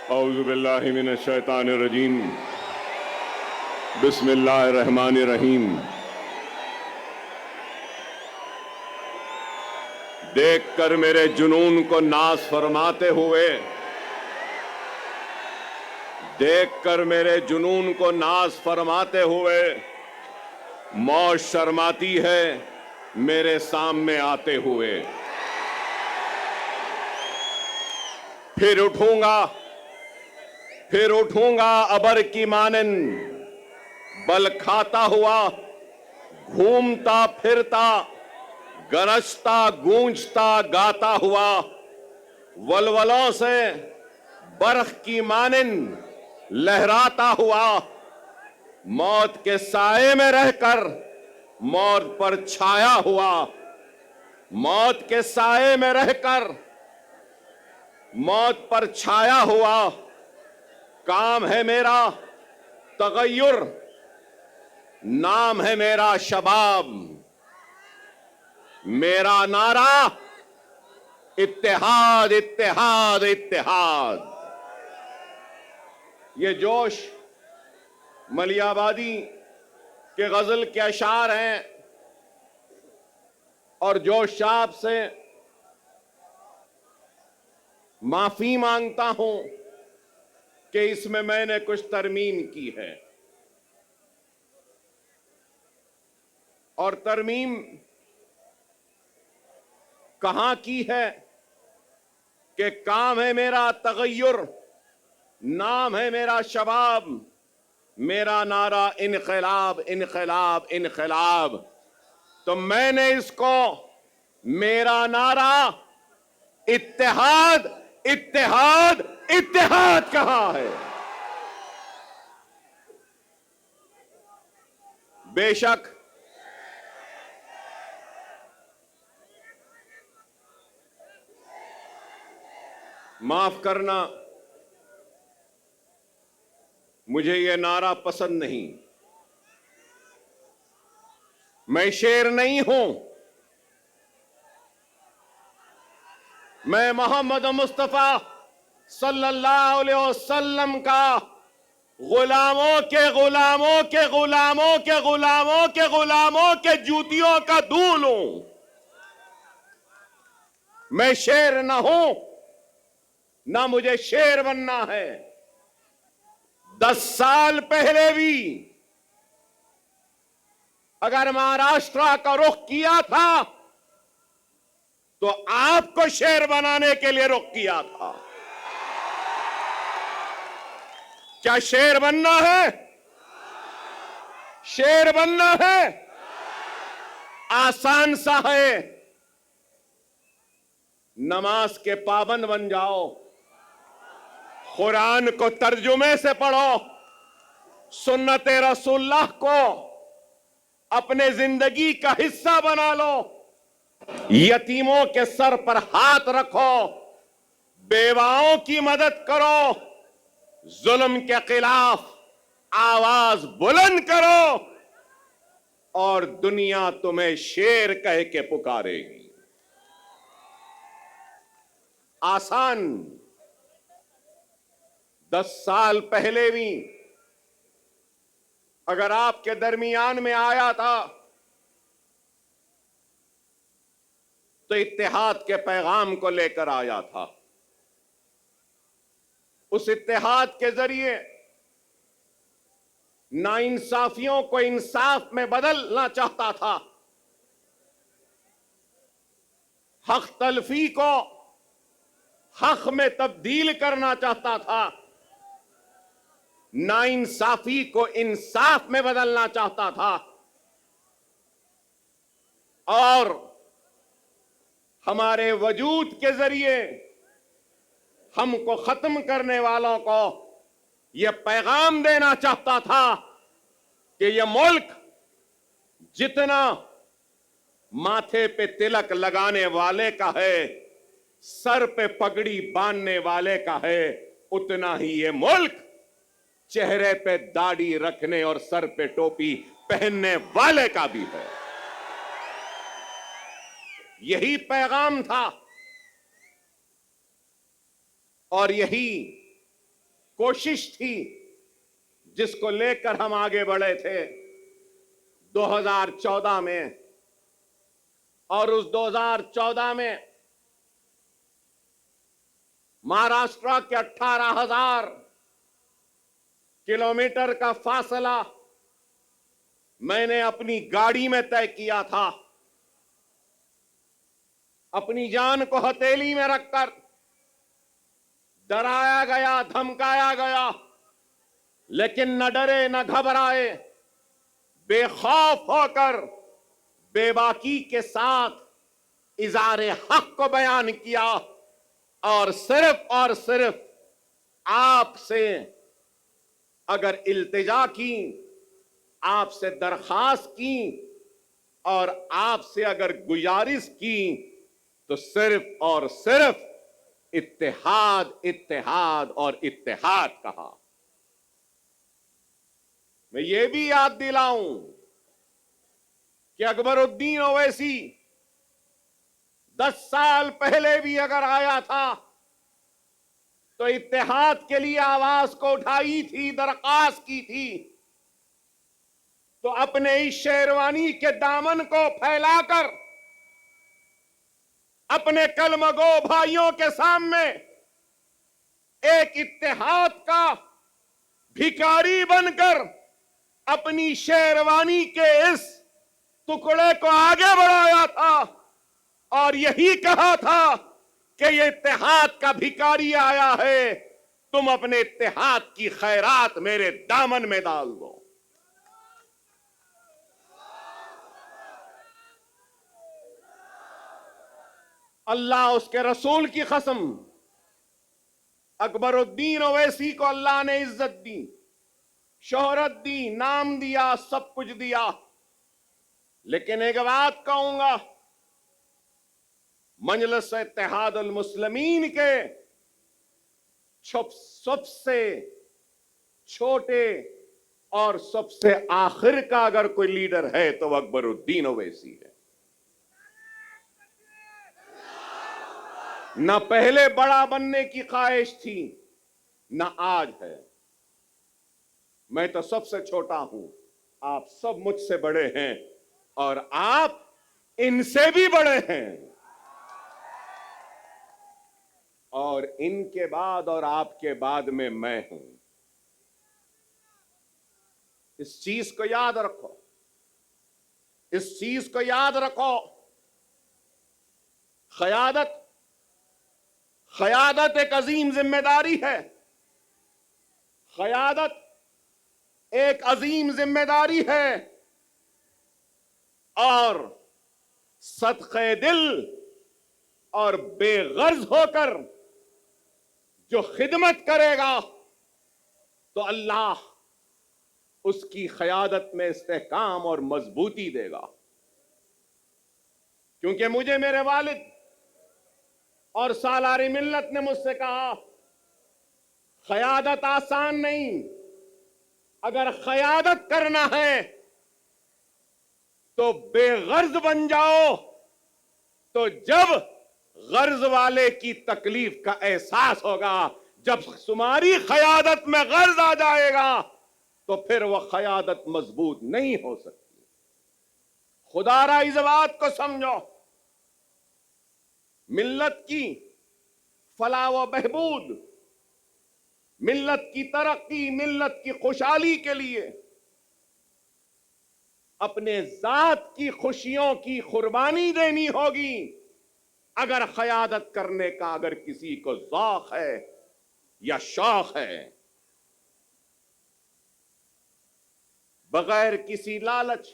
औज़ु बिल्लाहि मिनश शैतानिर रजीम। बिस्मिल्लाहिर रहमानिर रहीम। देखकर मेरे जुनून को नाज़ फरमाते हुए, देखकर मेरे जुनून को नाज़ फरमाते हुए मौत शर्माती है मेरे सामने आते हुए। फिर उठूंगा अबर की मानंद, बल खाता हुआ, घूमता फिरता, गरजता गूंजता गाता हुआ, वलवलों से बरख की मानंद लहराता हुआ, मौत के साए में रहकर मौत पर छाया हुआ, मौत के साए में रहकर मौत पर छाया हुआ। काम है मेरा तगय्युर, नाम है मेरा शबाब, मेरा नारा इत्तेहाद इत्तेहाद इत्तेहाद। ये जोश मलियाबादी के गजल के अशार हैं और जोश साहब से माफी मांगता हूं कि इसमें मैंने कुछ तरमीम की है। और तरमीम कहां की है कि काम है मेरा तगय्युर, नाम है मेरा शबाब, मेरा नारा इनकलाब इनकलाब इनकलाब। तो मैंने इसको मेरा नारा इत्तेहाद इत्तेहाद इत्तेहाद कहा है। बेशक माफ करना, मुझे यह नारा पसंद नहीं। मैं शेर नहीं हूं, मैं मोहम्मद मुस्तफा सल्लल्लाहु अलैहि वसल्लम का गुलामों के गुलामों के गुलामों के गुलामों के गुलामों के जूतियों का दूल हूं। मैं शेर ना हूं, ना मुझे शेर बनना है। 10 साल पहले भी अगर महाराष्ट्र का रुख किया था तो आपको शेर बनाने के लिए रुख किया था। क्या शेर बनना है? शेर बनना है आसान सा है। नमाज के पाबंद बन जाओ, कुरान को तर्जुमे से पढ़ो, सुन्नत रसूलुल्लाह को अपने जिंदगी का हिस्सा बना लो, यतीमों के सर पर हाथ रखो, बेवाओं की मदद करो, जुल्म के खिलाफ आवाज बुलंद करो और दुनिया तुम्हें शेर कह के पुकारेगी। आसान। 10 साल पहले भी अगर आपके दरमियान में आया था तो इत्तेहाद के पैगाम को लेकर आया था। उस इत्तेहाद के जरिए नाइंसाफियों को इंसाफ में बदलना चाहता था, हक तलफी को हक में तब्दील करना चाहता था, नाइंसाफी को इंसाफ में बदलना चाहता था और हमारे वजूद के जरिए हमको खत्म करने वालों को यह पैगाम देना चाहता था कि यह मुल्क जितना माथे पे तिलक लगाने वाले का है, सर पे पगड़ी बांधने वाले का है, उतना ही यह मुल्क चेहरे पे दाढ़ी रखने और सर पे टोपी पहनने वाले का भी है। यही पैगाम था और यही कोशिश थी जिसको लेकर हम आगे बढ़े थे 2014 में, और उस 2014 में महाराष्ट्र के 18,000 किलोमीटर का फासला मैंने अपनी गाड़ी में तय किया था, अपनी जान को हथेली में रखकर। डराया गया, धमकाया गया, लेकिन न डरे न घबराए, बेखौफ होकर बेबाकी के साथ इज़ारे हक को बयान किया और सिर्फ आपसे अगर इल्तिजा की, आपसे दरखास्त की और आपसे अगर गुजारिश की तो सिर्फ और सिर्फ इत्तेहाद, इत्तेहाद और इत्तेहाद कहा। मैं ये भी याद दिलाऊं कि अकबरुद्दीन ओवैसी 10 साल पहले भी अगर आया था तो इत्तेहाद के लिए आवाज को उठाई थी, दरखास्त की थी, तो अपने इस शेरवानी के दामन को फैलाकर अपने कलमगो भाइयों के सामने एक इत्तेहाद का भिखारी बनकर अपनी शेरवानी के इस टुकड़े को आगे बढ़ाया था और यही कहा था कि ये इत्तेहाद का भिखारी आया है, तुम अपने इत्तेहाद की खैरात मेरे दामन में डाल दो। अल्लाह उसके रसूल की कसम, अकबरुद्दीन ओवैसी को अल्लाह ने इज्जत दी, शोहरत दी, नाम दिया, सब कुछ दिया, लेकिन एक बात कहूंगा, मजलिस इत्तेहादुल मुस्लिमीन के सबसे छोटे और सबसे आखिर का अगर कोई लीडर है तो वह अकबरुद्दीन ओवैसी है। न पहले बड़ा बनने की ख्वाहिश थी, न आज है। मैं तो सबसे छोटा हूं, आप सब मुझसे बड़े हैं और आप इनसे भी बड़े हैं, और इनके बाद और आपके बाद में मैं हूं। इस चीज को याद रखो, इस चीज को याद रखो। क़यादत एक अजीम जिम्मेदारी है, क़यादत एक अजीम जिम्मेदारी है, और सदक़े दिल और बेगर्ज होकर जो खिदमत करेगा तो अल्लाह उसकी क़यादत में इस्तेहकाम और मजबूती देगा। क्योंकि मुझे मेरे वालिद और सालारी मिल्लत ने मुझसे कहा, क़यादत आसान नहीं, अगर क़यादत करना है तो बेगर्ज बन जाओ, तो जब गर्ज वाले की तकलीफ का एहसास होगा, जब तुम्हारी क़यादत में गर्ज आ जाएगा तो फिर वह क़यादत मजबूत नहीं हो सकती। खुदारा इस बात को समझो, मिल्लत की फलाह व बहबूद, मिल्लत की तरक्की, मिल्लत की खुशहाली के लिए अपने जात की खुशियों की कुर्बानी देनी होगी। अगर क़यादत करने का अगर किसी को ज़ौक़ है या शौक़ है, बगैर किसी लालच,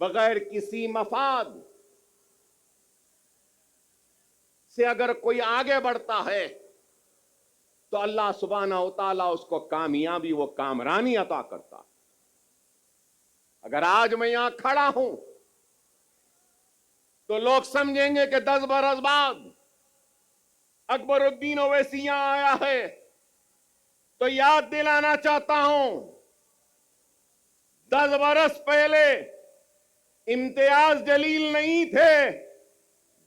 बगैर किसी मफाद से अगर कोई आगे बढ़ता है तो अल्लाह सुब्हानहू व तआला उसको कामयाबी, वो कामरानी अता करता। अगर आज मैं यहां खड़ा हूं तो लोग समझेंगे कि 10 बरस बाद अकबरुद्दीन ओवैसी यहां आया है, तो याद दिलाना चाहता हूं, 10 बरस पहले इम्तियाज जलील नहीं थे,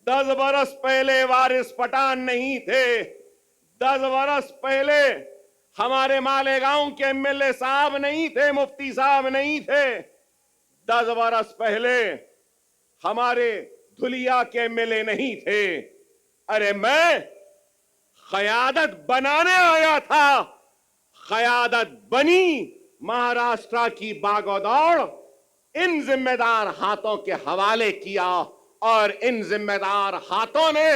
10 बरस पहले वारिस पठान नहीं थे, 10 बरस पहले हमारे मालेगांव के एमएलए साहब नहीं थे, मुफ्ती साहब नहीं थे। 10 बरस पहले हमारे धुलिया के एमएलए नहीं थे। अरे मैं क़यादत बनाने आया था, क़यादत बनी, महाराष्ट्र की बागोदौड़ इन जिम्मेदार हाथों के हवाले किया और इन जिम्मेदार हाथों ने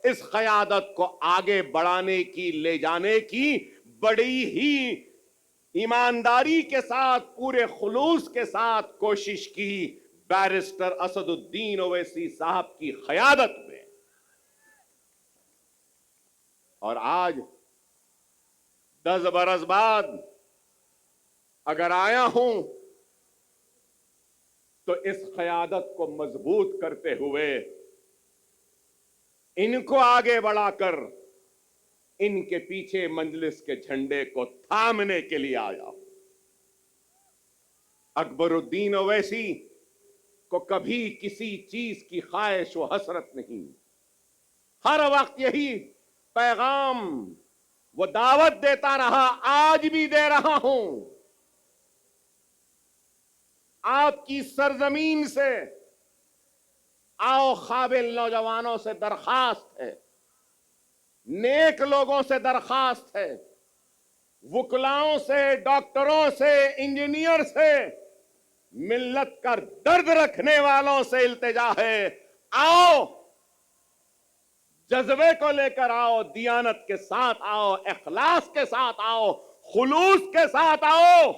इस क़यादत को आगे बढ़ाने की, ले जाने की बड़ी ही ईमानदारी के साथ, पूरे खुलूस के साथ कोशिश की, बैरिस्टर असदुद्दीन ओवैसी साहब की क़यादत में। और आज 10 बरस बाद अगर आया हूं तो इस क़यादत को मजबूत करते हुए, इनको आगे बढ़ाकर इनके पीछे मजलिस के झंडे को थामने के लिए आया। अकबरुद्दीन ओवैसी को कभी किसी चीज की ख्वाहिश व हसरत नहीं, हर वक्त यही पैगाम वो दावत देता रहा, आज भी दे रहा हूं। आपकी सरजमीन से आओ, काबिल नौजवानों से दरखास्त है, नेक लोगों से दरखास्त है, वुकलाओं से, डॉक्टरों से, इंजीनियर से, मिल्लत का दर्द रखने वालों से इल्तिजा है, आओ, जज्बे को लेकर आओ, दियानत के साथ आओ, इखलास के साथ आओ, खुलूस के साथ आओ।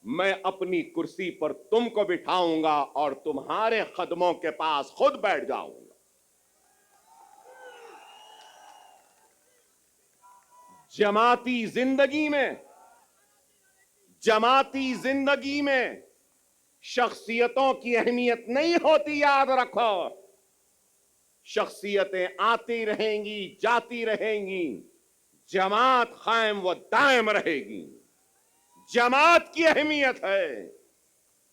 मैं अपनी कुर्सी पर तुमको बिठाऊंगा और तुम्हारे कदमों के पास खुद बैठ जाऊंगा। जमाती जिंदगी में शख्सियतों की अहमियत नहीं होती, याद रखो। शख्सियतें आती रहेंगी, जाती रहेंगी, जमात कायम व दायम रहेगी। जमात की अहमियत है,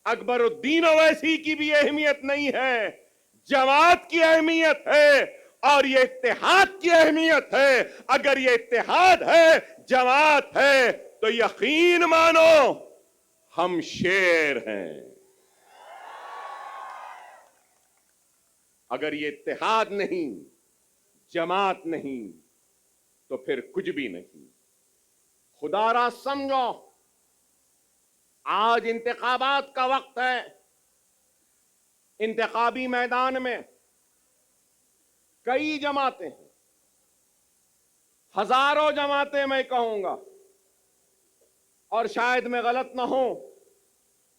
अकबरुद्दीन ओवैसी की भी अहमियत नहीं है, जमात की अहमियत है और ये इत्तेहाद की अहमियत है। अगर ये इत्तेहाद है, जमात है, तो यकीन मानो हम शेर हैं। अगर ये इत्तेहाद नहीं, जमात नहीं, तो फिर कुछ भी नहीं। खुदारा समझो, आज इंतखाबात का वक्त है। इंतखाबी मैदान में कई जमातें हैं, हजारों जमातें मैं कहूंगा, और शायद मैं गलत ना हूं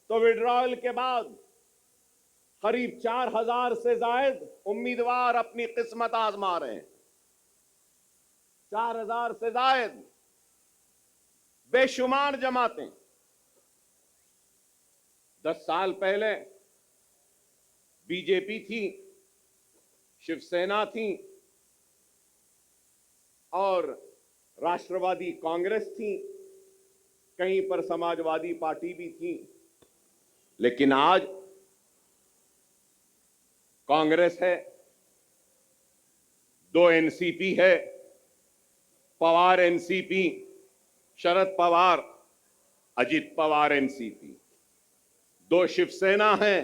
तो विड्रॉयल के बाद करीब 4000 से जायद उम्मीदवार अपनी किस्मत आजमा रहे हैं। 4000 से जायद बेशुमार जमातें। 10 साल पहले बीजेपी थी, शिवसेना थी और राष्ट्रवादी कांग्रेस थी, कहीं पर समाजवादी पार्टी भी थी। लेकिन आज कांग्रेस है, 2 एनसीपी है, पवार एनसीपी, शरद पवार, अजित पवार एनसीपी, 2 शिवसेना है,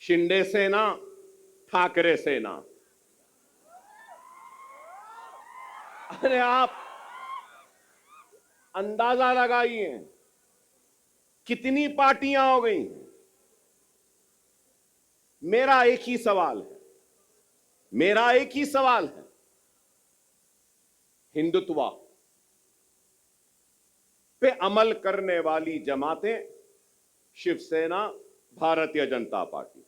शिंदे सेना, ठाकरे सेना। अरे आप अंदाजा लगाइए कितनी पार्टियां हो गई। मेरा एक ही सवाल है, हिंदुत्व पे अमल करने वाली जमातें शिवसेना, भारतीय जनता पार्टी,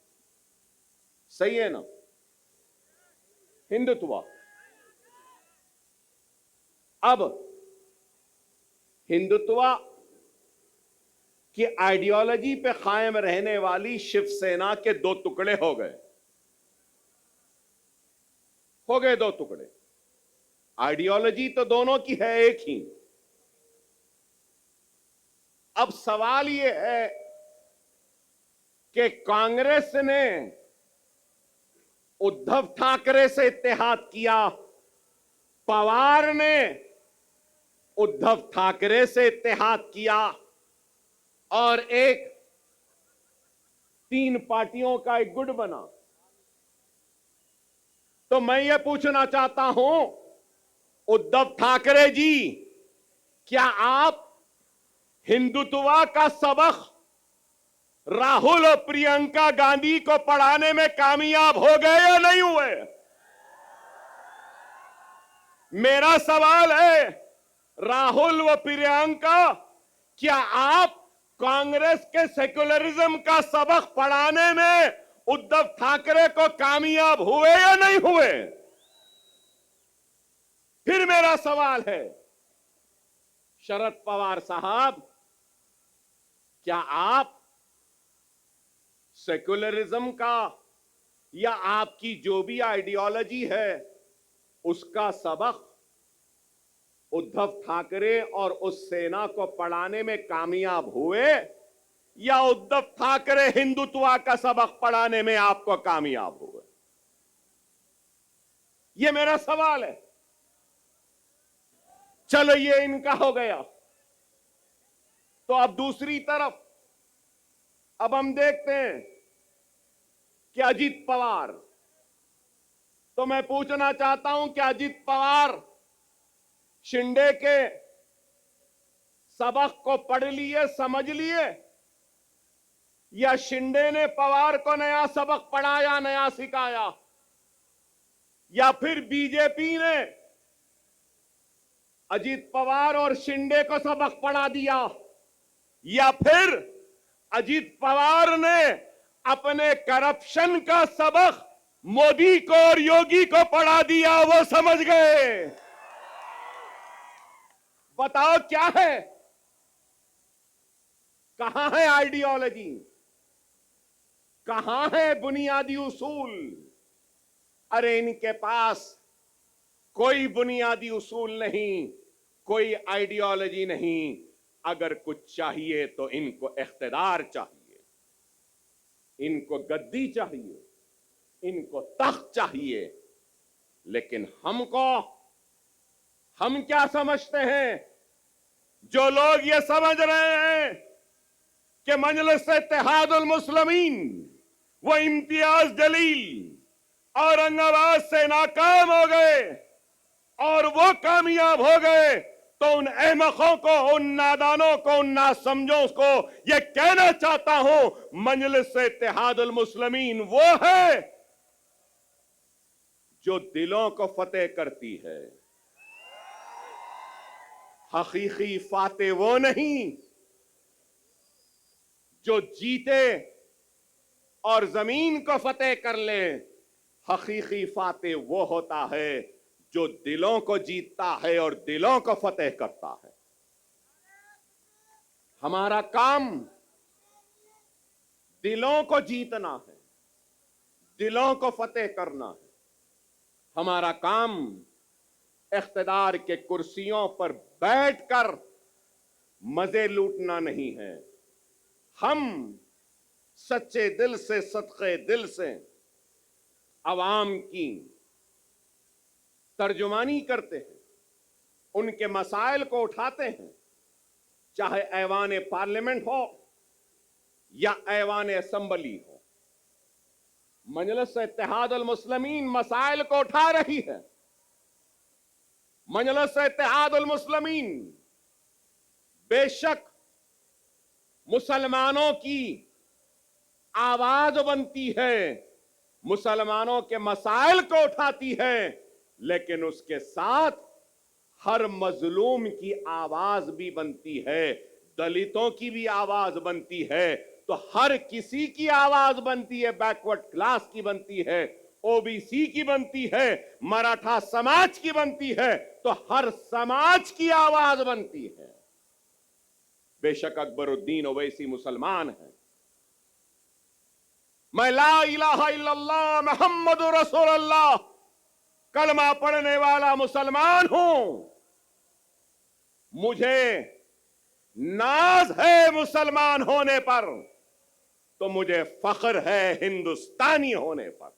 सही है ना? हिंदुत्व। अब हिंदुत्व की आइडियोलॉजी पे कायम रहने वाली शिवसेना के 2 टुकड़े हो गए 2 टुकड़े। आइडियोलॉजी तो दोनों की है एक ही। अब सवाल यह है कि कांग्रेस ने उद्धव ठाकरे से इत्तेहाद किया पवार ने उद्धव ठाकरे से इत्तेहाद किया और एक 3 पार्टियों का एक गुट बना। तो मैं ये पूछना चाहता हूं, उद्धव ठाकरे जी, क्या आप हिंदुत्व का सबक राहुल और प्रियंका गांधी को पढ़ाने में कामयाब हो गए या नहीं हुए? मेरा सवाल है, राहुल व प्रियंका, क्या आप कांग्रेस के सेक्युलरिज्म का सबक पढ़ाने में उद्धव ठाकरे को कामयाब हुए या नहीं हुए? फिर मेरा सवाल है, शरद पवार साहब, क्या आप सेक्युलरिज्म का या आपकी जो भी आइडियोलॉजी है उसका सबक उद्धव ठाकरे और उस सेना को पढ़ाने में कामयाब हुए, या उद्धव ठाकरे हिंदुत्व का सबक पढ़ाने में आपको कामयाब हुए? यह मेरा सवाल है। चलो ये इनका हो गया। तो अब दूसरी तरफ अब हम देखते हैं कि अजीत पवार, तो मैं पूछना चाहता हूं कि अजीत पवार शिंदे के सबक को पढ़ लिए, समझ लिए, या शिंदे ने पवार को नया सबक पढ़ाया, नया सिखाया, या फिर बीजेपी ने अजीत पवार और शिंदे को सबक पढ़ा दिया, या फिर अजीत पवार ने अपने करप्शन का सबक मोदी को और योगी को पढ़ा दिया, वो समझ गए? बताओ क्या है? कहां है आइडियोलॉजी? कहां है बुनियादी उसूल? अरे इनके पास कोई बुनियादी उसूल नहीं, कोई आइडियोलॉजी नहीं। अगर कुछ चाहिए तो इनको इख्तिदार चाहिए, इनको गद्दी चाहिए, इनको तख्त चाहिए। लेकिन हम क्या समझते हैं? जो लोग ये समझ रहे हैं कि मजलिस इत्तेहादुल मुस्लिमीन वो इम्तियाज जलील औरंगाबाद से नाकाम हो गए और वो कामयाब हो गए, तो उन अहमकों को, उन नादानों को, उन नासमझों को ये कहना चाहता हूं, मजलिस इत्तेहादुल मुस्लिमीन वो है जो दिलों को फतेह करती है। हकीकी फातेह वो नहीं जो जीते और जमीन को फतेह कर ले। हकीकी फातेह वो होता है जो दिलों को जीतता है और दिलों को फतेह करता है। हमारा काम दिलों को जीतना है, दिलों को फतेह करना है। हमारा काम इख्तिदार के कुर्सियों पर बैठकर मजे लूटना नहीं है। हम सच्चे दिल से, सदके दिल से अवाम की तर्जुमानी करते हैं, उनके मसाइल को उठाते हैं, चाहे ऐवान पार्लियामेंट हो या ऐवान असेंबली हो। मजलिस इत्तेहादुल मुस्लिमीन मसाइल को उठा रही है। मजलिस इत्तेहादुल मुस्लिमीन बेशक मुसलमानों की आवाज बनती है, मुसलमानों के मसाइल को उठाती है, लेकिन उसके साथ हर मजलूम की आवाज भी बनती है, दलितों की भी आवाज बनती है, तो हर किसी की आवाज बनती है। बैकवर्ड क्लास की बनती है, ओबीसी की बनती है, मराठा समाज की बनती है, तो हर समाज की आवाज बनती है। बेशक अकबरुद्दीन ओवैसी मुसलमान है, मैं ला इलाहा इल्लल्लाह मुहम्मदुर रसूलुल्लाह कलमा पढ़ने वाला मुसलमान हूं। मुझे नाज है मुसलमान होने पर, तो मुझे फख्र है हिंदुस्तानी होने पर।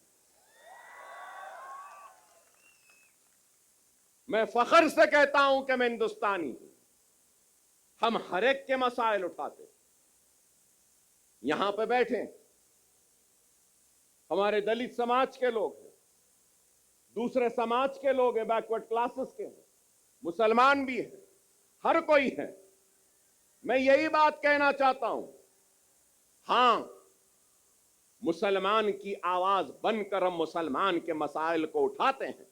मैं फख्र से कहता हूं कि मैं हिंदुस्तानी हूं। हम हर एक के मसाइल उठाते। यहां पे बैठे हमारे दलित समाज के लोग हैं, दूसरे समाज के लोग हैं, बैकवर्ड क्लासेस के हैं, मुसलमान भी हैं, हर कोई है। मैं यही बात कहना चाहता हूं, हां, मुसलमान की आवाज बनकर हम मुसलमान के मसाइल को उठाते हैं।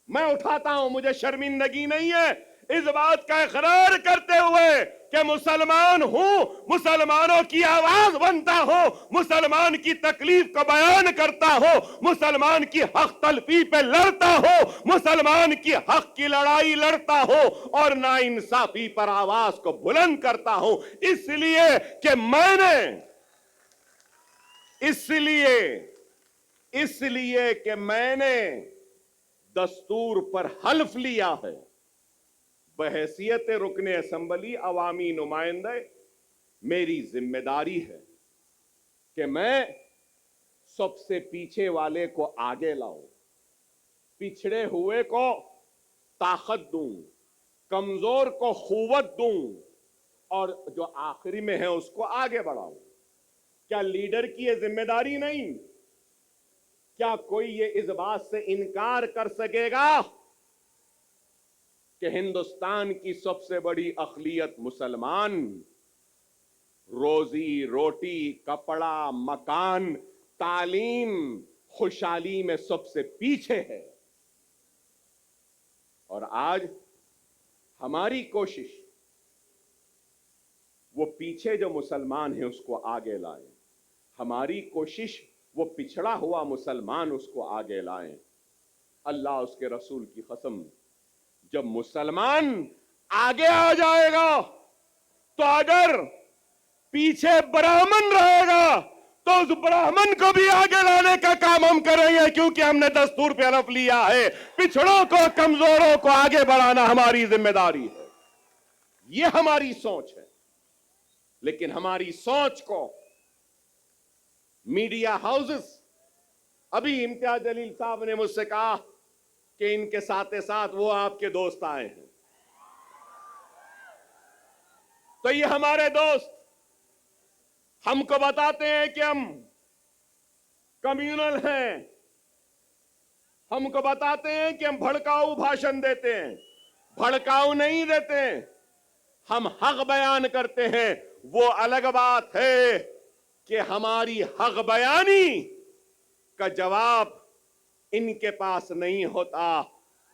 मैं उठाता हूं, मुझे शर्मिंदगी नहीं है इस बात का इकरार करते हुए कि मुसलमान हूं, मुसलमानों की आवाज बनता हो, मुसलमान की तकलीफ को बयान करता हो, मुसलमान की हक तलफी पे लड़ता हो, मुसलमान की हक की लड़ाई लड़ता हो और नाइंसाफी पर आवाज को बुलंद करता हो। इसलिए कि मैंने दस्तूर पर हल्फ लिया है। बहैसियत रुकने असम्बली अवामी नुमाइंदे मेरी जिम्मेदारी है कि मैं सबसे पीछे वाले को आगे लाऊं, पिछड़े हुए को ताकत दूं, कमजोर को खुवत दूं और जो आखिरी में है उसको आगे बढ़ाऊं। क्या लीडर की यह जिम्मेदारी नहीं? क्या कोई ये इस बात से इनकार कर सकेगा कि हिंदुस्तान की सबसे बड़ी अक़लियत मुसलमान रोजी रोटी, कपड़ा, मकान, तालीम, खुशहाली में सबसे पीछे है? और आज हमारी कोशिश वो पीछे जो मुसलमान है उसको आगे लाए, हमारी कोशिश वो पिछड़ा हुआ मुसलमान उसको आगे लाएं। अल्लाह उसके रसूल की कसम, जब मुसलमान आगे आ जाएगा तो अगर पीछे ब्राह्मण रहेगा तो उस ब्राह्मण को भी आगे लाने का काम हम करेंगे, क्योंकि हमने दस्तूर पे हलफ लिया है पिछड़ों को, कमजोरों को आगे बढ़ाना हमारी जिम्मेदारी है। यह हमारी सोच है। लेकिन हमारी सोच को मीडिया हाउसेस, अभी इम्तियाज जलील साहब ने मुझसे कहा कि इनके साथ साथ वो आपके दोस्त आए हैं, तो ये हमारे दोस्त हमको बताते हैं कि हम कम्युनल हैं, हमको बताते हैं कि हम भड़काऊ भाषण देते हैं। भड़काऊ नहीं देते, हम हक बयान करते हैं। वो अलग बात है कि हमारी हक बयानी का जवाब इनके पास नहीं होता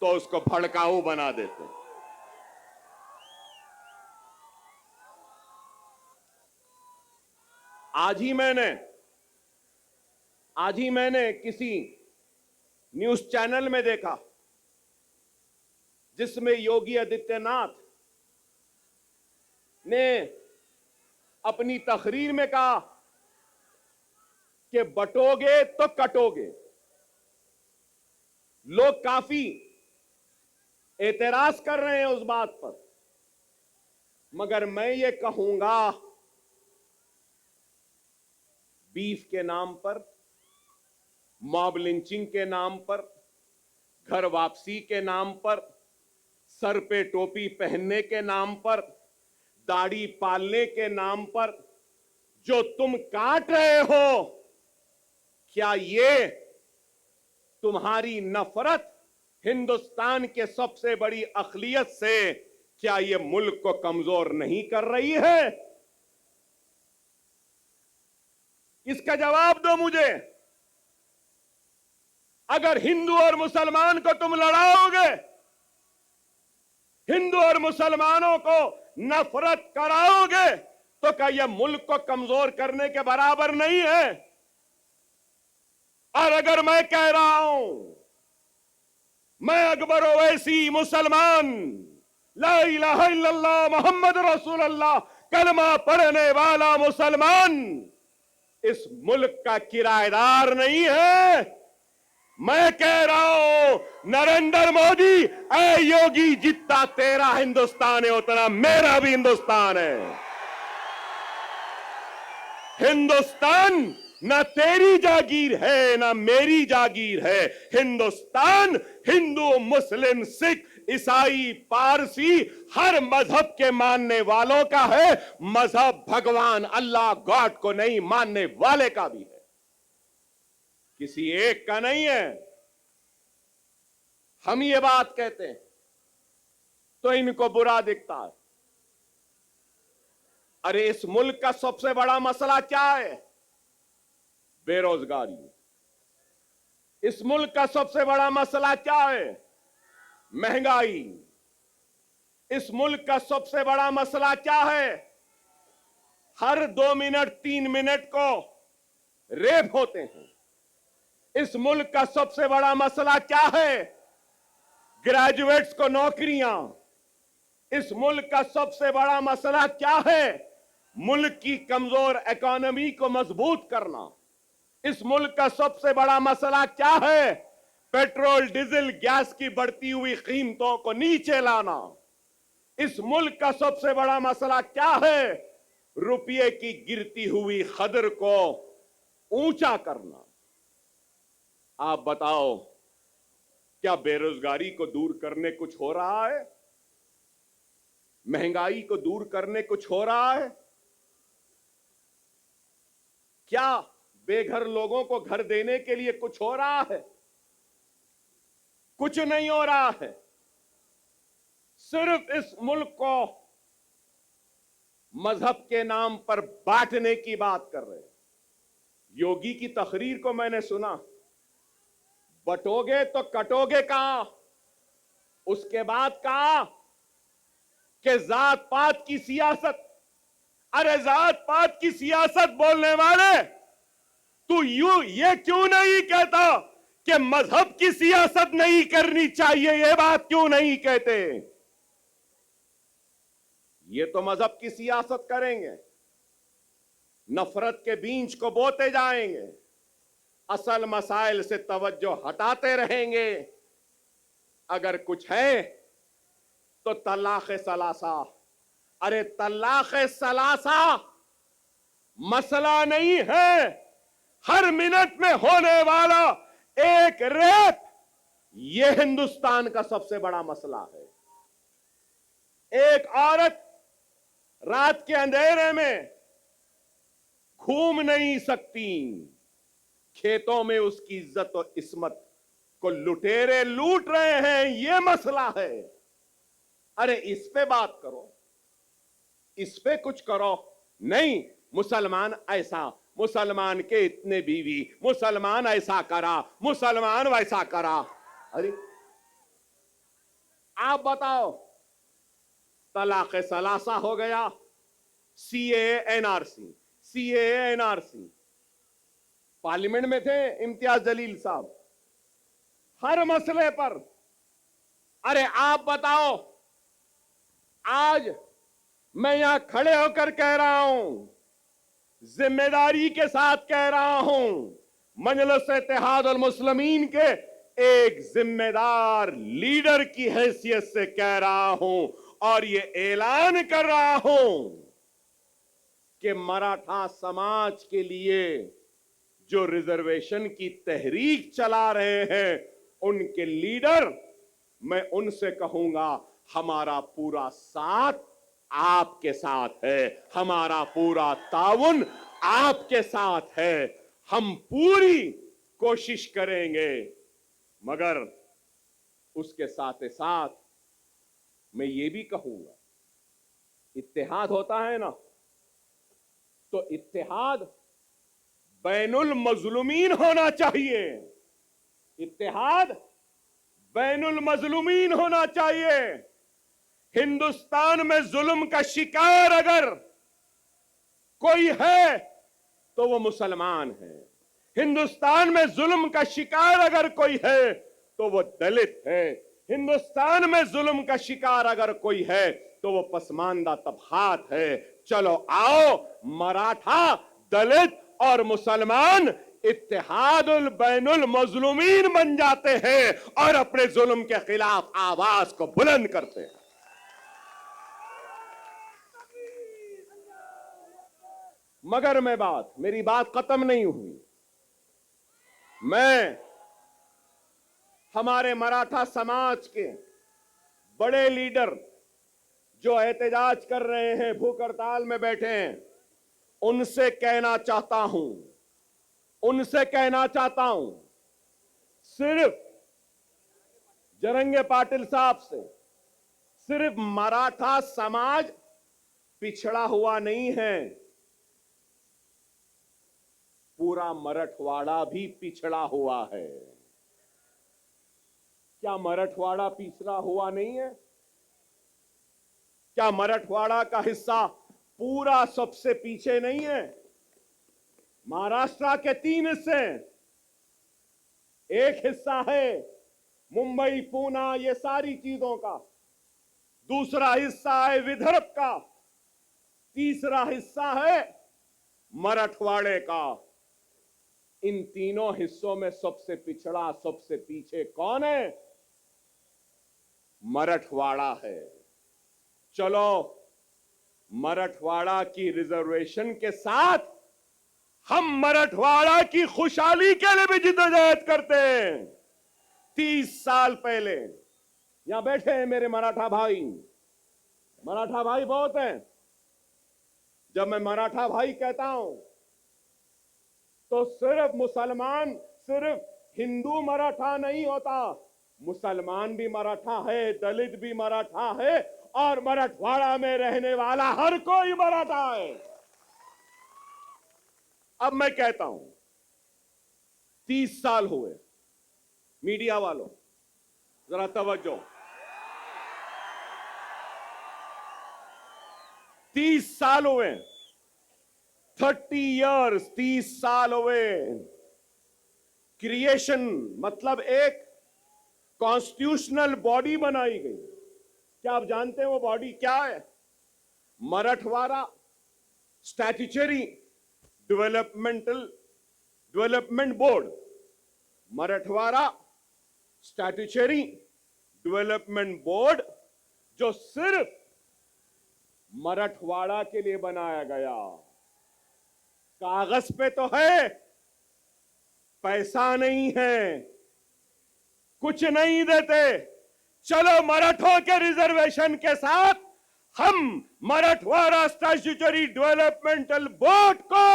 तो उसको भड़काऊ बना देते हैं। आज ही मैंने किसी न्यूज चैनल में देखा जिसमें योगी आदित्यनाथ ने अपनी तकरीर में कहा कि बटोगे तो कटोगे। लोग काफी एतराज कर रहे हैं उस बात पर, मगर मैं ये कहूंगा, बीफ के नाम पर, मॉब लिंचिंग के नाम पर, घर वापसी के नाम पर, सर पे टोपी पहनने के नाम पर, दाढ़ी पालने के नाम पर जो तुम काट रहे हो, क्या ये तुम्हारी नफरत हिंदुस्तान के सबसे बड़ी अक़लियत से, क्या ये मुल्क को कमजोर नहीं कर रही है? इसका जवाब दो मुझे। अगर हिंदू और मुसलमान को तुम लड़ाओगे, हिंदू और मुसलमानों को नफरत कराओगे, तो क्या यह मुल्क को कमजोर करने के बराबर नहीं है? और अगर मैं कह रहा हूं, मैं अकबर ओवैसी मुसलमान, ला इलाहा इल्लल्लाह मोहम्मद रसूलुल्लाह कलमा पढ़ने वाला मुसलमान, इस मुल्क का किराएदार नहीं है। मैं कह रहा हूं, नरेंद्र मोदी, ऐ योगी, जितना तेरा हिंदुस्तान है उतना मेरा भी हिंदुस्तान है। हिंदुस्तान ना तेरी जागीर है ना मेरी जागीर है। हिंदुस्तान हिंदू मुस्लिम सिख ईसाई पारसी हर मजहब के मानने वालों का है। मजहब भगवान अल्लाह गॉड को नहीं मानने वाले का भी है, किसी एक का नहीं है। हम ये बात कहते हैं तो इनको बुरा दिखता है। अरे इस मुल्क का सबसे बड़ा मसला क्या है? बेरोजगारी। इस मुल्क का सबसे बड़ा मसला क्या है? महंगाई। इस मुल्क का सबसे बड़ा मसला क्या है? हर 2 मिनट 3 मिनट को रेप होते हैं। इस मुल्क का सबसे बड़ा मसला क्या है? ग्रेजुएट्स को नौकरियां। इस मुल्क का सबसे बड़ा मसला क्या है? मुल्क की कमजोर इकोनॉमी को मजबूत करना। इस मुल्क का सबसे बड़ा मसला क्या है? पेट्रोल डीजल गैस की बढ़ती हुई कीमतों को नीचे लाना। इस मुल्क का सबसे बड़ा मसला क्या है? रुपये की गिरती हुई कदर को ऊंचा करना। आप बताओ, क्या बेरोजगारी को दूर करने कुछ हो रहा है? महंगाई को दूर करने कुछ हो रहा है? क्या बेघर लोगों को घर देने के लिए कुछ हो रहा है? कुछ नहीं हो रहा है। सिर्फ इस मुल्क को मजहब के नाम पर बांटने की बात कर रहे हैं। योगी की तकरीर को मैंने सुना, बटोगे तो कटोगे कहां? उसके बाद कहा कि जात पात की सियासत। अरे जात पात की सियासत बोलने वाले, तू ये क्यों नहीं कहता कि मजहब की सियासत नहीं करनी चाहिए? ये बात क्यों नहीं कहते? ये तो मजहब की सियासत करेंगे, नफरत के बीज को बोते जाएंगे, असल मसाइल से तवज्जो हटाते रहेंगे। अगर कुछ है तो तलाक सलासा। अरे तलाक सलासा मसला नहीं है। हर मिनट में होने वाला एक रेप, यह हिंदुस्तान का सबसे बड़ा मसला है। एक औरत रात के अंधेरे में घूम नहीं सकती, खेतों में उसकी इज्जत और इस्मत को लुटेरे लूट रहे हैं, यह मसला है। अरे इस पे बात करो, इस पे कुछ करो। नहीं, मुसलमान ऐसा, मुसलमान के इतने बीवी, मुसलमान ऐसा करा, मुसलमान वैसा करा। अरे आप बताओ, तलाक सलासा हो गया, CAA NRC, CAA NRC. Parliament में थे इम्तियाज जलील साहब, हर मसले पर। अरे आप बताओ, आज मैं यहां खड़े होकर कह रहा हूं, जिम्मेदारी के साथ कह रहा हूं, मजलिस इत्तेहाद अल मुस्लिमीन के एक जिम्मेदार लीडर की हैसियत से कह रहा हूं और ये ऐलान कर रहा हूं कि मराठा समाज के लिए जो रिजर्वेशन की तहरीक चला रहे हैं, उनके लीडर, मैं उनसे कहूंगा, हमारा पूरा साथ आपके साथ है, हमारा पूरा ताउन आपके साथ है। हम पूरी कोशिश करेंगे, मगर उसके साथ ही साथ मैं ये भी कहूंगा, इत्तेहाद होता है ना, तो इत्तेहाद बैनुल मजलूमीन होना चाहिए। इत्तेहाद बैनुल मजलूमीन होना चाहिए। हिंदुस्तान में जुल्म का शिकार अगर कोई है तो वो मुसलमान है। हिंदुस्तान में जुल्म का शिकार अगर कोई है तो वो दलित है। हिंदुस्तान में जुल्म का शिकार अगर कोई है तो वो पसमानदा तबकात है। चलो आओ, मराठा, दलित और मुसलमान इत्तेहादुल बैनुल मजलूमीन बन जाते हैं और अपने जुल्म के खिलाफ आवाज को बुलंद करते हैं। मगर मेरी बात खत्म नहीं हुई। मैं हमारे मराठा समाज के बड़े लीडर जो एहतजाज कर रहे हैं, भूख हड़ताल में बैठे हैं, उनसे कहना चाहता हूं, सिर्फ जरंगे पाटिल साहब से सिर्फ मराठा समाज पिछड़ा हुआ नहीं है, पूरा मराठवाड़ा भी पिछड़ा हुआ है। क्या मराठवाड़ा पिछड़ा हुआ नहीं है? क्या मराठवाड़ा का हिस्सा पूरा सबसे पीछे नहीं है? महाराष्ट्र के 3 हिस्से, एक हिस्सा है मुंबई, पूना, ये सारी चीजों का, दूसरा हिस्सा है विदर्भ का, तीसरा हिस्सा है मराठवाड़े का। इन तीनों हिस्सों में सबसे पिछड़ा, सबसे पीछे कौन है? मराठवाड़ा है। चलो, मराठवाड़ा की रिजर्वेशन के साथ हम मराठवाड़ा की खुशहाली के लिए भी जिद्दोजहद करते हैं। 30 साल पहले यहां बैठे हैं मेरे मराठा भाई बहुत हैं। जब मैं मराठा भाई कहता हूं तो सिर्फ मुसलमान, सिर्फ हिंदू मराठा नहीं होता, मुसलमान भी मराठा है, दलित भी मराठा है, और मराठवाड़ा में रहने वाला हर कोई मराठा है। अब मैं कहता हूं, 30 साल हुए, मीडिया वालों जरा तवज्जो, 30 साल हुए, 30 इयर्स, 30 साल हुए। क्रिएशन मतलब एक कॉन्स्टिट्यूशनल बॉडी बनाई गई। क्या आप जानते हैं वो बॉडी क्या है? Marathwada statutory development board. Marathwada statutory development board जो सिर्फ मराठवाड़ा के लिए बनाया गया। कागज पे तो है, पैसा नहीं है, कुछ नहीं देते। चलो, मराठों के रिजर्वेशन के साथ हम मराठवाड़ा स्टैट्यूटरी डेवलपमेंटल बोर्ड को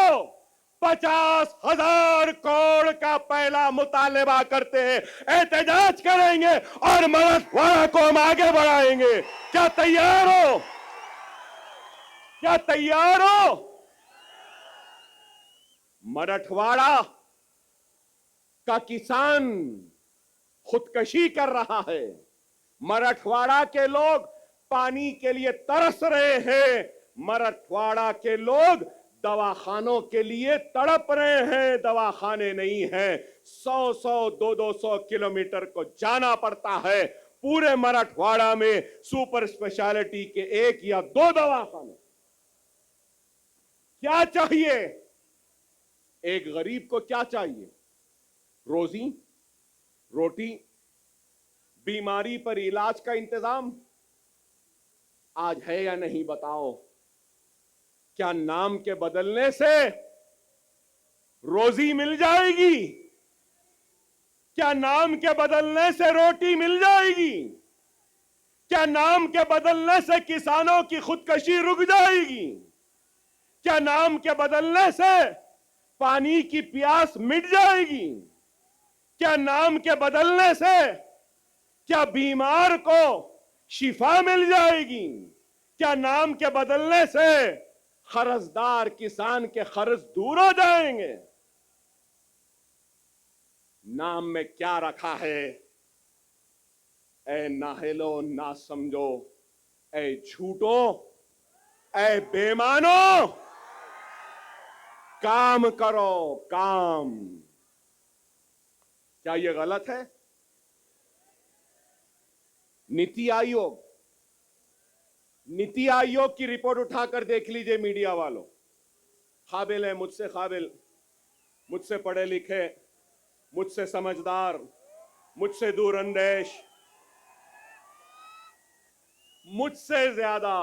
50,000 करोड़ का पहला मुतालबा करते हैं, एहतजाज करेंगे और मराठवाड़ा को हम आगे बढ़ाएंगे। क्या तैयार हो? क्या तैयार हो? मराठवाड़ा का किसान खुदकशी कर रहा है, मराठवाड़ा के लोग पानी के लिए तरस रहे हैं, मराठवाड़ा के लोग दवाखानों के लिए तड़प रहे हैं, दवाखाने नहीं है, 100-100, 200-200 किलोमीटर को जाना पड़ता है। पूरे मराठवाड़ा में सुपर स्पेशलिटी के 1 या 2 दवाखाने। क्या चाहिए? एक गरीब को क्या चाहिए? रोजी, रोटी, बीमारी पर इलाज का इंतजाम आज है या नहीं बताओ? क्या नाम के बदलने से रोजी मिल जाएगी? क्या नाम के बदलने से रोटी मिल जाएगी? क्या नाम के बदलने से किसानों की खुदकशी रुक जाएगी? क्या नाम के बदलने से पानी की प्यास मिट जाएगी? क्या नाम के बदलने से क्या बीमार को शिफा मिल जाएगी? क्या नाम के बदलने से कर्जदार किसान के कर्ज दूर हो जाएंगे? नाम में क्या रखा है? ऐ नाहेलो ना समझो, ऐ झूठो, ऐ बेमानो, काम करो, काम। क्या यह गलत है? नीति आयोग की रिपोर्ट उठाकर देख लीजिए मीडिया वालों। काबिल है, मुझसे काबिल, मुझसे पढ़े लिखे, मुझसे समझदार, मुझसे दूरअंदेश, मुझसे ज्यादा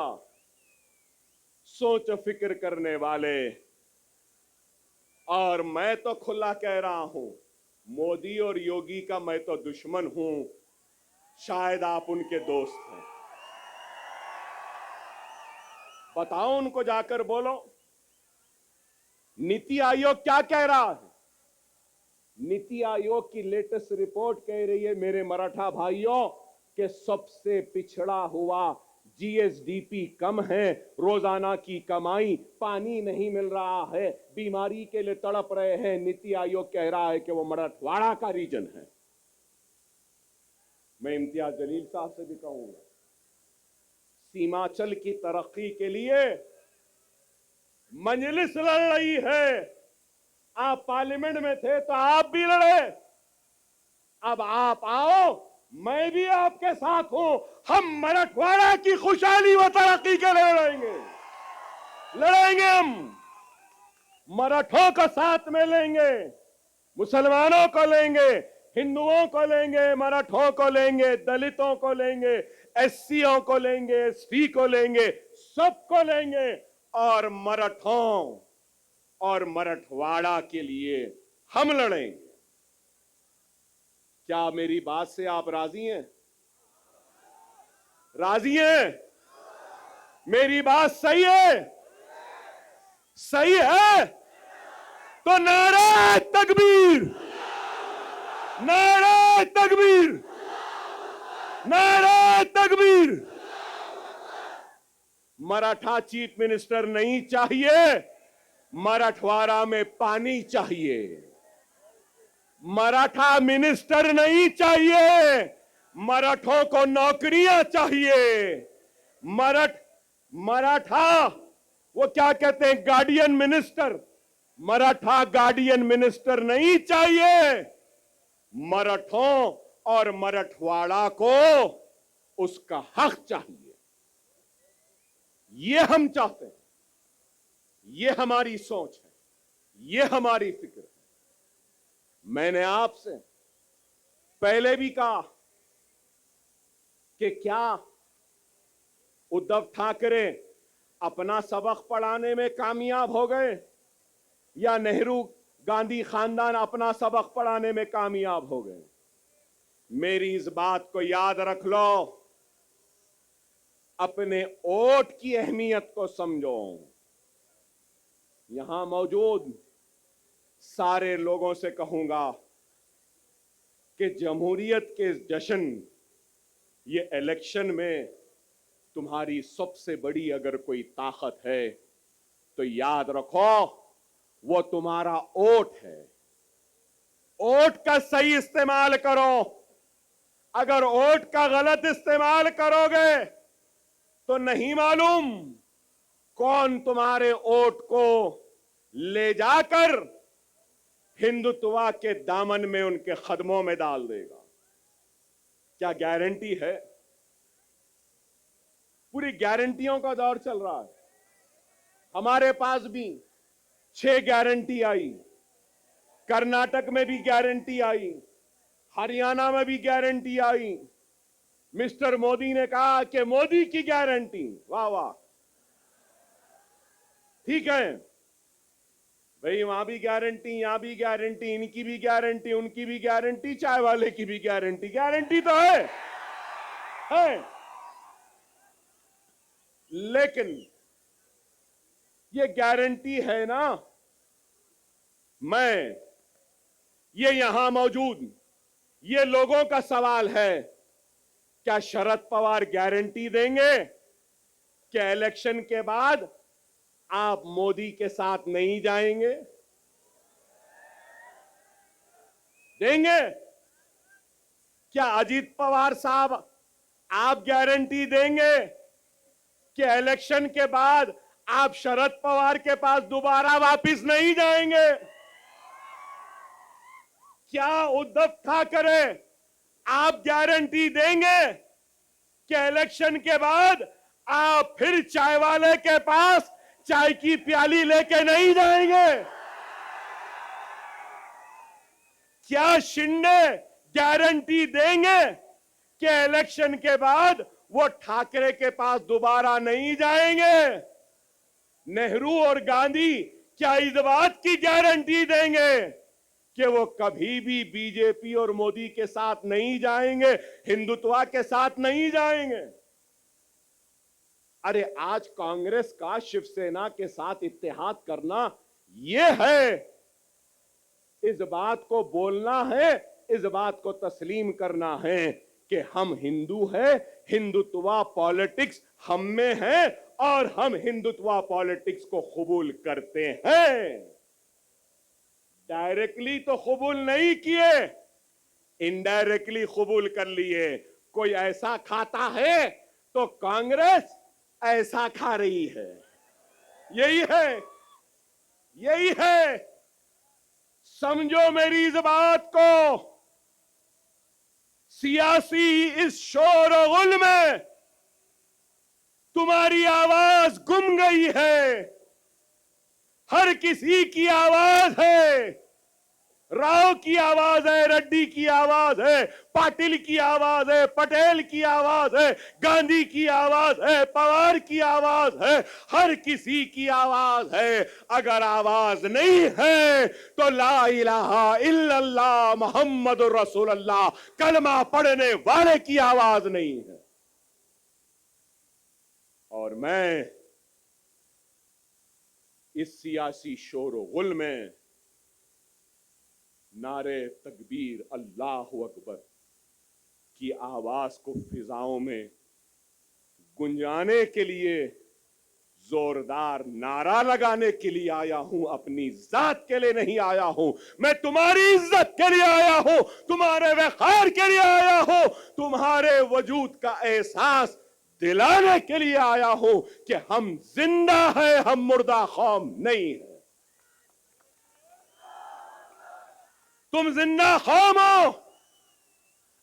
सोच फिक्र करने वाले और मैं तो खुला कह रहा हूं, मोदी और योगी का मैं तो दुश्मन हूं, शायद आप उनके दोस्त हैं। बताओ उनको, जाकर बोलो। नीति आयोग क्या कह रहा है? नीति आयोग की लेटेस्ट रिपोर्ट कह रही है, मेरे मराठा भाइयों, कि सबसे पिछड़ा हुआ जीएसडीपी कम है, रोजाना की कमाई, पानी नहीं मिल रहा है, बीमारी के लिए तड़प रहे हैं। नीति आयोग कह रहा है कि वो मराठवाड़ा का रीजन है। मैं इम्तियाज जलील साहब से भी कहूंगा, सीमांचल की तरक्की के लिए मजलिस लड़ रही है। आप पार्लियामेंट में थे तो आप भी लड़े, अब आप आओ, मैं भी आपके साथ हूं। हम मराठवाड़ा की खुशहाली व तरक्की के लिए लड़ेंगे। हम मराठों को साथ में लेंगे, मुसलमानों को लेंगे, हिंदुओं को लेंगे, मराठों को लेंगे, दलितों को लेंगे, एससीओ को लेंगे, एसटी को लेंगे, सबको लेंगे और मराठों और मराठवाड़ा के लिए हम लड़ेंगे। क्या मेरी बात से आप राजी हैं? राजी हैं? मेरी बात सही है? सही है तो नारे तकबीर, नारे तकबीर, नारे तकबीर। मराठा चीफ मिनिस्टर नहीं चाहिए, मराठवाड़ा में पानी चाहिए। मराठा मिनिस्टर नहीं चाहिए, मराठों को नौकरियां चाहिए। मराठा वो क्या कहते हैं, guardian minister, Maratha guardian minister नहीं चाहिए। मराठों और मराठवाड़ा को उसका हक चाहिए। ये हम चाहते हैं, ये हमारी सोच है, ये हमारी फिक्र है। मैंने आपसे पहले भी कहा कि क्या उद्धव ठाकरे अपना सबक पढ़ाने में कामयाब हो गए या नेहरू गांधी खानदान अपना सबक पढ़ाने में कामयाब हो गए? मेरी इस बात को याद रख लो, अपने वोट की अहमियत को समझो। यहां मौजूद सारे लोगों से कहूंगा कि जमहूरियत के जश्न, ये इलेक्शन में तुम्हारी सबसे बड़ी अगर कोई ताकत है तो याद रखो, वो तुम्हारा वोट है। वोट का सही इस्तेमाल करो। अगर वोट का गलत इस्तेमाल करोगे तो नहीं मालूम कौन तुम्हारे वोट को ले जाकर हिंदुत्व के दामन में, उनके कदमों में डाल देगा। क्या गारंटी है? पूरी गारंटियों का दौर चल रहा है। हमारे पास भी 6 गारंटी आई, कर्नाटक में भी गारंटी आई, हरियाणा में भी गारंटी आई। मिस्टर मोदी ने कहा कि मोदी की गारंटी, वाह वाह, ठीक है भाई, वहां भी गारंटी, यहां भी गारंटी, इनकी भी गारंटी, उनकी भी गारंटी, चाय वाले की भी गारंटी। गारंटी तो है। लेकिन ये गारंटी है ना, ये यहां मौजूद ये लोगों का सवाल है, क्या शरद पवार गारंटी देंगे कि इलेक्शन के बाद आप मोदी के साथ नहीं जाएंगे? देंगे? क्या अजीत पवार साहब आप गारंटी देंगे कि इलेक्शन के बाद आप शरद पवार के पास दोबारा वापस नहीं जाएंगे? क्या उद्धव ठाकरे आप गारंटी देंगे कि इलेक्शन के बाद आप फिर चाय वाले के पास चाय की प्याली लेके नहीं जाएंगे? क्या शिंदे गारंटी देंगे कि इलेक्शन के बाद वो ठाकरे के पास दोबारा नहीं जाएंगे? नेहरू और गांधी क्या इस बात की गारंटी देंगे कि वो कभी भी बीजेपी और मोदी के साथ नहीं जाएंगे, हिंदुत्व के साथ नहीं जाएंगे? अरे आज कांग्रेस का शिवसेना के साथ इत्तेहाद करना यह है, इस बात को बोलना है, इस बात को तस्लीम करना है कि हम हिंदू हैं, हिंदुत्व पॉलिटिक्स हम में है और हम हिंदुत्व पॉलिटिक्स को कबूल करते हैं। डायरेक्टली तो कबूल नहीं किए, इनडायरेक्टली कबूल कर लिए। कोई ऐसा खाता है तो कांग्रेस ऐसा खा रही है। यही है, यही है। समझो मेरी इस बात को। सियासी इस शोर और गुल में तुम्हारी आवाज गुम गई है। हर किसी की आवाज है। राव की आवाज है, रेड्डी की आवाज है, पाटिल की आवाज है, पटेल की आवाज है, गांधी की आवाज है, पवार की आवाज है, हर किसी की आवाज है। अगर आवाज नहीं है तो ला इलाहा इल्लल्लाह मुहम्मदुर रसूलुल्लाह कलमा पढ़ने वाले की आवाज नहीं है। और मैं इस सियासी शोर गुल में नारे तकबीर अल्लाहु अकबर की आवाज को फिजाओं में गुंजाने के लिए जोरदार नारा लगाने के लिए आया हूं। अपनी जात के लिए नहीं आया हूं। मैं तुम्हारी इज्जत के लिए आया हूं, तुम्हारे वक़ार के लिए आया हूं, तुम्हारे वजूद का एहसास दिलाने के लिए आया हूं कि हम जिंदा हैं, हम मुर्दा कौम नहीं है। तुम जिंदा कौम हो।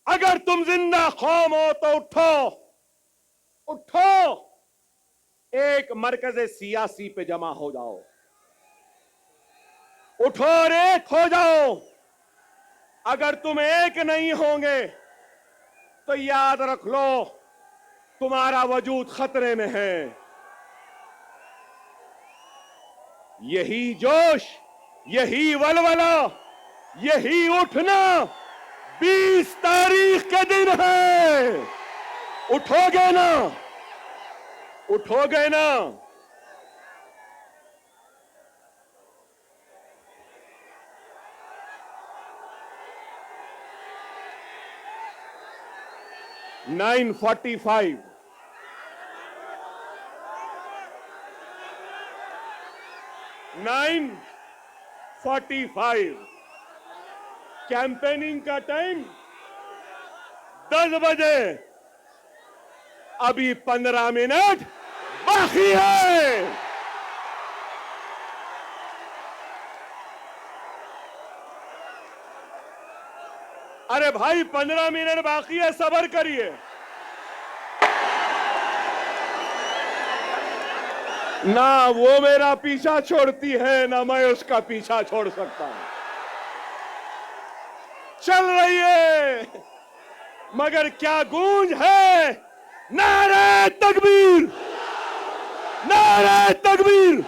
अगर तुम जिंदा कौम हो तो उठो, उठो, एक मरकज़ सियासी पे जमा हो जाओ। उठो और एक हो जाओ। अगर तुम एक नहीं होंगे तो याद रख लो तुम्हारा वजूद खतरे में है। यही जोश, यही वलवला, यही उठना 20 तारीख के दिन है। उठोगे ना? उठोगे ना? (9:45) 9:45 कैंपेनिंग का टाइम 10 बजे। अभी 15 मिनट बाकी है। अरे भाई 15 मिनट बाकी है, सब्र करिए। ना वो मेरा पीछा छोड़ती है, ना मैं उसका पीछा छोड़ सकता हूं। चल रही है मगर क्या गूंज है। नारे तकबीर, नारे तकबीर,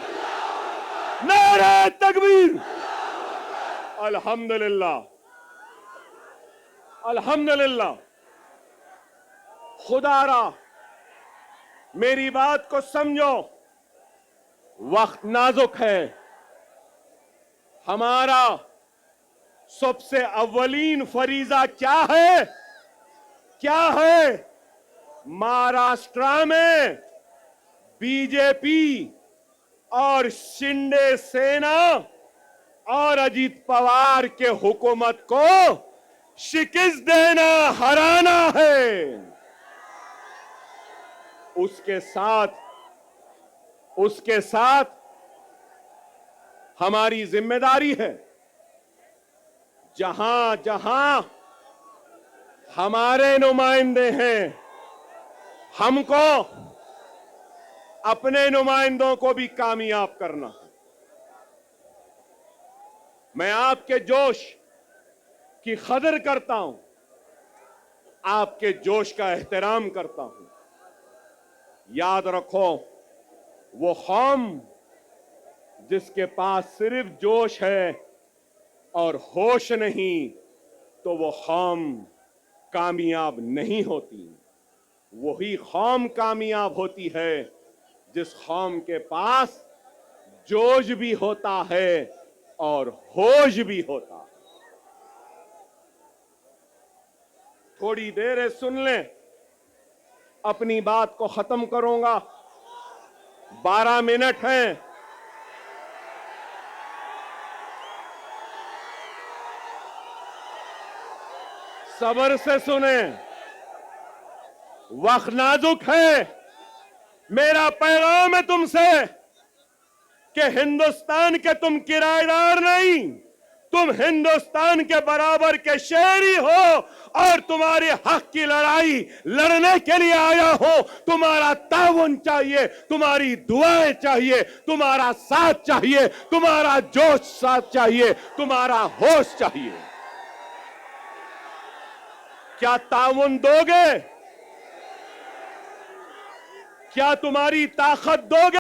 नारे तकबीर। अल्हम्दुलिल्लाह, अल्हम्दुलिल्लाह। खुदारा मेरी बात को समझो। वक्त नाजुक है। हमारा सबसे अव्वलीन फरीजा क्या है? क्या है? महाराष्ट्र में बीजेपी और शिंदे सेना और अजीत पवार के हुकूमत को शिकस्त देना, हराना है। उसके साथ हमारी जिम्मेदारी है। जहां जहां हमारे नुमाइंदे हैं, हमको अपने नुमाइंदों को भी कामयाब करना है। मैं आपके जोश की कदर करता हूं, आपके जोश का एहतराम करता हूं। याद रखो, वो कौम जिसके पास सिर्फ जोश है और होश नहीं, तो वो कौम कामयाब नहीं होती। वही कौम कामयाब होती है जिस कौम के पास जोश भी होता है और होश भी होता है। थोड़ी देर है, सुन लें, अपनी बात को खत्म करूंगा। 12 मिनट हैं। सब्र से सुने, वक्त नाजुक है। मेरा पैगाम है तुमसे कि हिंदुस्तान के तुम किराएदार नहीं, तुम हिंदुस्तान के बराबर के शहरी हो और तुम्हारे हक की लड़ाई लड़ने के लिए आया हो। तुम्हारा ताउन चाहिए, तुम्हारी दुआएं चाहिए, तुम्हारा साथ चाहिए, तुम्हारा जोश साथ चाहिए, तुम्हारा होश चाहिए। क्या ताउन दोगे? क्या तुम्हारी ताकत दोगे?